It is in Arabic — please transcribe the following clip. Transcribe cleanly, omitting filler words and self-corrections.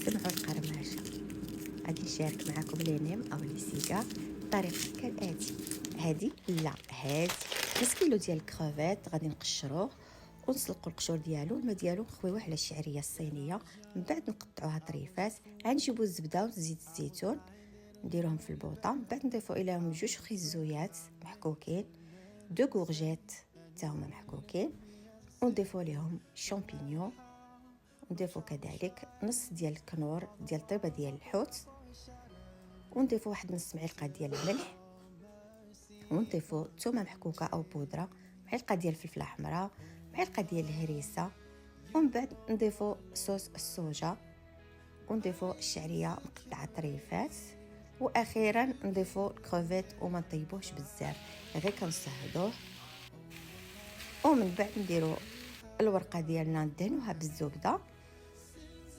الطماطم والقرماشه. غادي نشارك معكم لي نيم او لي سيكا. الطريقه كالاتي، هاد نص كيلو ديال الكرافيت غادي نقشروه ونسلقوا القشور ديالو. الماء ديالو نخويوه على الشعريه الصينيه، من بعد نقطعوها طريفات. غنجيبوا الزبده وزيت الزيتون نديروهم في البوطه، من بعد نضيفوا اليهم 2 خيزويات محكوكين، 2 كورجيت حتى هما محكوكين، ونضيفوا لهم شامبينيون، ونضيفوا كذلك نص ديال الكنور ديال طيبه ديال الحوت، ونضيفوا واحد نص معلقه ديال الملح، ونضيفوا ثومه محكوكه او بودره، معلقه ديال الفلفله حمراء، معلقه ديال الهريسه، ومن بعد نضيفوا صوص الصوجا، ونضيفوا الشعريه مقطعه طريفات، واخيرا نضيفوا الكروفيت وما نطيبوهش بزاف، غير كنصهدوه. ومن بعد نديروا الورقه ديالنا ندهنوها بالزبده